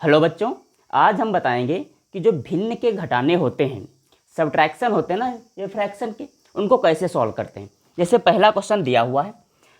Hello बच्चों, आज हम बताएंगे कि जो भिन्न के घटाने होते हैं, सब्ट्रैक्शन होते हैं ना, ये फ्रैक्शन के, उनको कैसे सॉल्व करते हैं। जैसे पहला क्वेश्चन दिया हुआ है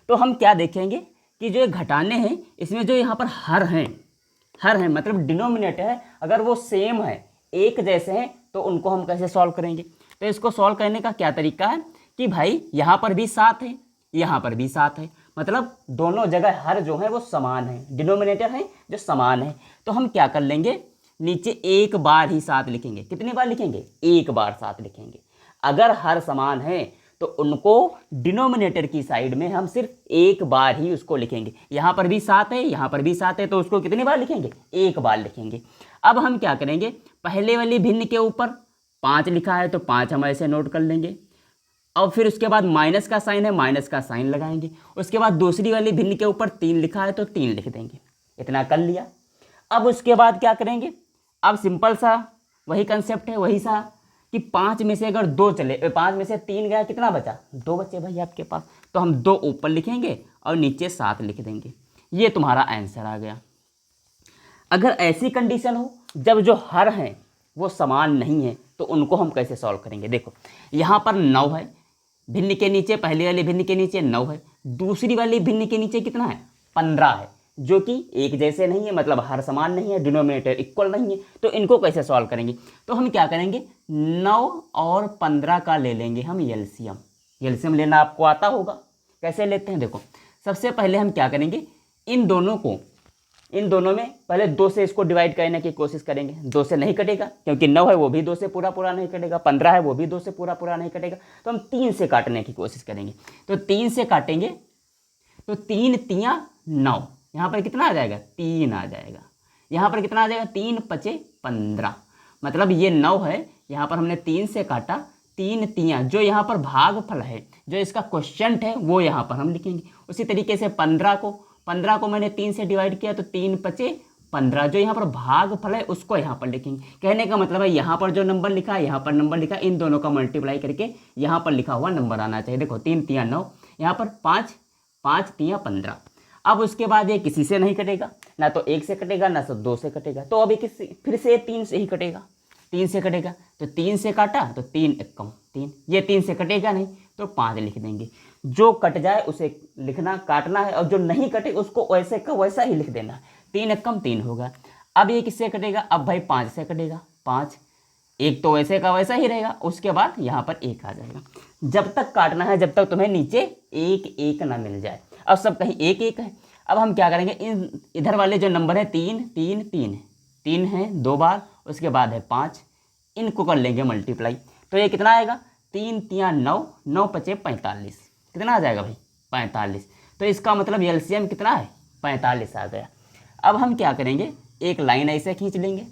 तो हम क्या देखेंगे कि जो ये घटाने हैं इसमें जो यहाँ पर हर हैं मतलब डिनोमिनेटर है, अगर वो सेम है, एक जैसे हैं, तो उनको हम कैसे सॉल्व करेंगे। तो इसको सॉल्व करने का क्या तरीका है कि भाई यहाँ पर भी 7 है, यहाँ पर भी 7 है, मतलब दोनों जगह हर जो है वो समान है, डिनोमिनेटर है जो समान है। तो हम क्या कर लेंगे, नीचे एक बार ही 7 लिखेंगे। कितनी बार लिखेंगे? एक बार 7 लिखेंगे। अगर हर समान है तो उनको डिनोमिनेटर की साइड में हम सिर्फ एक बार ही उसको लिखेंगे। यहाँ पर भी 7 है, यहाँ पर भी 7 है, तो उसको कितनी बार लिखेंगे? एक बार लिखेंगे। अब हम क्या करेंगे, पहले वाली भिन्न के ऊपर 5 लिखा है तो 5 हम ऐसे नोट कर लेंगे, और फिर उसके बाद माइनस का साइन है, माइनस का साइन लगाएंगे। उसके बाद दूसरी वाली भिन्न के ऊपर 3 लिखा है तो 3 लिख देंगे। इतना कर लिया। अब उसके बाद क्या करेंगे, अब सिंपल सा वही कंसेप्ट है, वही सा कि 5 में से अगर 2 चले, 5 में से 3 गया, कितना बचा? 2 बचे भाई आपके पास। तो हम 2 ऊपर लिखेंगे और नीचे 7 लिख देंगे। ये तुम्हारा आंसर आ गया। अगर ऐसी कंडीशन हो जब जो हर हैं वो समान नहीं है तो उनको हम कैसे सॉल्व करेंगे। देखो यहाँ पर 9 है, भिन्न के नीचे, पहले वाली भिन्न के नीचे 9 है, दूसरी वाली भिन्न के नीचे कितना है? 15 है, जो कि एक जैसे नहीं है, मतलब हर समान नहीं है, डिनोमिनेटर इक्वल नहीं है। तो इनको कैसे सॉल्व करेंगे? तो हम क्या करेंगे, 9 और 15 का ले लेंगे हम एलसीएम। एलसीएम लेना आपको आता होगा, कैसे लेते हैं देखो। सबसे पहले हम क्या करेंगे, इन दोनों में पहले 2 से इसको डिवाइड करने की कोशिश करेंगे। 2 से नहीं कटेगा क्योंकि 9 है वो भी 2 से पूरा नहीं कटेगा, 15 है वो भी 2 से पूरा नहीं कटेगा, तो हम 3 से काटने की कोशिश करेंगे। तो 3 से काटेंगे तो 3 तियाँ 9, यहाँ पर कितना आ जाएगा? 3 आ जाएगा। यहाँ पर कितना आ जाएगा? 3 पचे 15, मतलब ये 9 है, यहाँ पर हमने 3 से काटा, 3 तियाँ, जो यहाँ पर भागफल है, जो इसका क्वोशिएंट है, वो यहाँ पर हम लिखेंगे। उसी तरीके से 15 को मैंने 3 से डिवाइड किया तो 3 पचे 15, जो यहाँ पर भागफल है उसको यहाँ पर लिखेंगे। कहने का मतलब है यहाँ पर जो नंबर लिखा है, यहाँ पर नंबर लिखा है, इन दोनों का मल्टीप्लाई करके यहाँ पर लिखा हुआ नंबर आना चाहिए। देखो 3 तियाँ 9, यहाँ पर 5 तियाँ 15। अब उसके बाद ये किसी से नहीं कटेगा, ना तो 1 से कटेगा ना तो 2 से कटेगा, तो अभी फिर से 3 से ही कटेगा। 3 से कटेगा तो 3 से काटा तो 3 एकम 3, ये 3 से कटेगा नहीं तो 5 लिख देंगे। जो कट जाए उसे लिखना, काटना है, और जो नहीं कटे उसको वैसे का वैसा ही लिख देना है। 3 एकम 3 होगा। अब ये किससे कटेगा? अब भाई 5 से कटेगा, 5, एक तो वैसे का वैसा ही रहेगा, उसके बाद यहाँ पर 1 आ जाएगा। जब तक काटना है जब तक तुम्हें नीचे 1 ना मिल जाए। अब सब कहीं 1 है। अब हम क्या करेंगे, इधर वाले जो नंबर है 3 है 2 बार, उसके बाद है 5, इनको कर लेंगे मल्टीप्लाई। तो ये कितना आएगा? 3 तियाँ 9, 9 पचे 45, कितना आ जाएगा भाई? 45। तो इसका मतलब एलसीएम कितना है? 45 आ गया। अब हम क्या करेंगे, एक लाइन ऐसे खींच लेंगे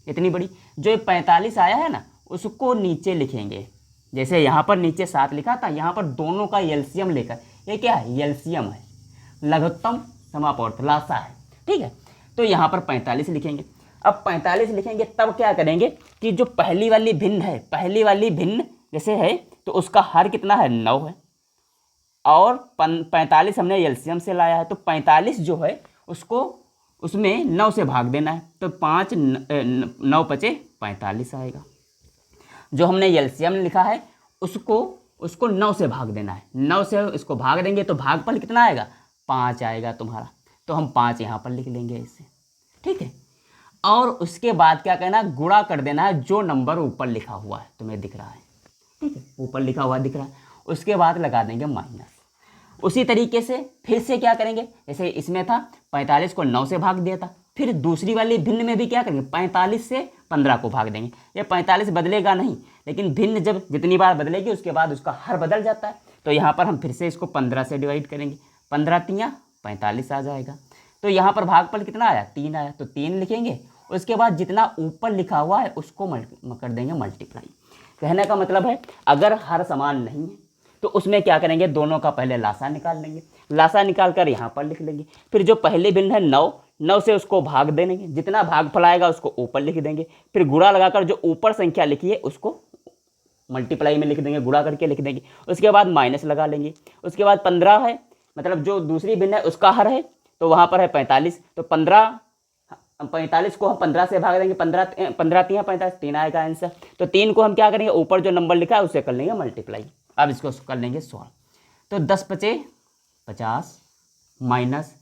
इतनी बड़ी, जो 45 आया है ना उसको नीचे लिखेंगे। जैसे यहाँ पर नीचे 7 लिखा था, यहाँ पर दोनों का एलसीएम लेकर, ये क्या है? एलसीएम है, लघुत्तम समापवर्त, लासा है, ठीक है। तो यहाँ पर 45 लिखेंगे। अब 45 लिखेंगे तब क्या करेंगे कि जो पहली वाली भिन्न जैसे है तो उसका हर कितना है? 9 है, और 45 हमने एलसीएम से लाया है, तो 45 जो है उसको उसमें 9 से भाग देना है, तो 5 9 पचे 45 आएगा। जो हमने एलसीएम लिखा है उसको 9 से भाग देना है, 9 से इसको भाग देंगे तो भागफल कितना आएगा? 5 आएगा तुम्हारा। तो हम 5 यहाँ पर लिख लेंगे इससे, ठीक है। और उसके बाद क्या करना है, गुणा कर देना है जो नंबर ऊपर लिखा हुआ है, तुम्हें दिख रहा है, ठीक है, ऊपर लिखा हुआ दिख रहा है। उसके बाद लगा देंगे माइनस। उसी तरीके से फिर से क्या करेंगे, जैसे इसमें था 45 को 9 से भाग दिया था, फिर दूसरी वाली भिन्न में भी क्या करेंगे, 45 से 15 को भाग देंगे। ये 45 बदलेगा नहीं, लेकिन भिन्न जब जितनी बार बदलेगी उसके बाद उसका हर बदल जाता है। तो यहाँ पर हम फिर से इसको 15 से डिवाइड करेंगे, 15 तियाँ 45 आ जाएगा। तो यहाँ पर भागफल कितना आया? 3 आया, तो 3 लिखेंगे। उसके बाद जितना ऊपर लिखा हुआ है उसको कर देंगे मल्टीप्लाई। कहने का मतलब है अगर हर समान नहीं है तो उसमें क्या करेंगे, दोनों का पहले लासा निकाल लेंगे, लासा निकाल कर यहाँ पर लिख लेंगे। फिर जो पहले भिन्न है 9 से उसको भाग देंगे, जितना भागफल आएगा उसको ऊपर लिख देंगे। फिर गुणा लगाकर जो ऊपर संख्या लिखी है उसको मल्टीप्लाई में लिख देंगे, गुणा करके लिख देंगे। उसके बाद माइनस लगा लेंगे। उसके बाद 15 है, मतलब जो दूसरी भिन्न है उसका हर है, तो वहाँ पर है 45, तो 15 हम 45 को हम 15 से भाग देंगे, 15 15 3 45, 3 आएगा आंसर। तो 3 को हम क्या करेंगे, ऊपर जो नंबर लिखा है उससे कर लेंगे मल्टीप्लाई। अब इसको कर लेंगे सॉल्व। तो 10 पचे 50 माइनस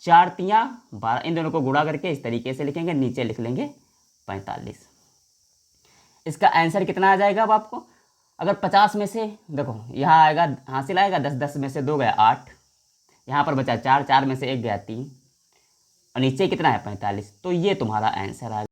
4 तियाँ 12, इन दोनों को गुणा करके इस तरीके से लिखेंगे, नीचे लिख लेंगे 45। इसका आंसर कितना आ जाएगा अब आपको, अगर 50 में से देखो यहाँ आएगा, हासिल आएगा 10, 10 में से 2 गया 8, यहाँ पर बचा 4, 4 में से 1 गया 3, और नीचे कितना है 45। तो ये तुम्हारा आंसर आ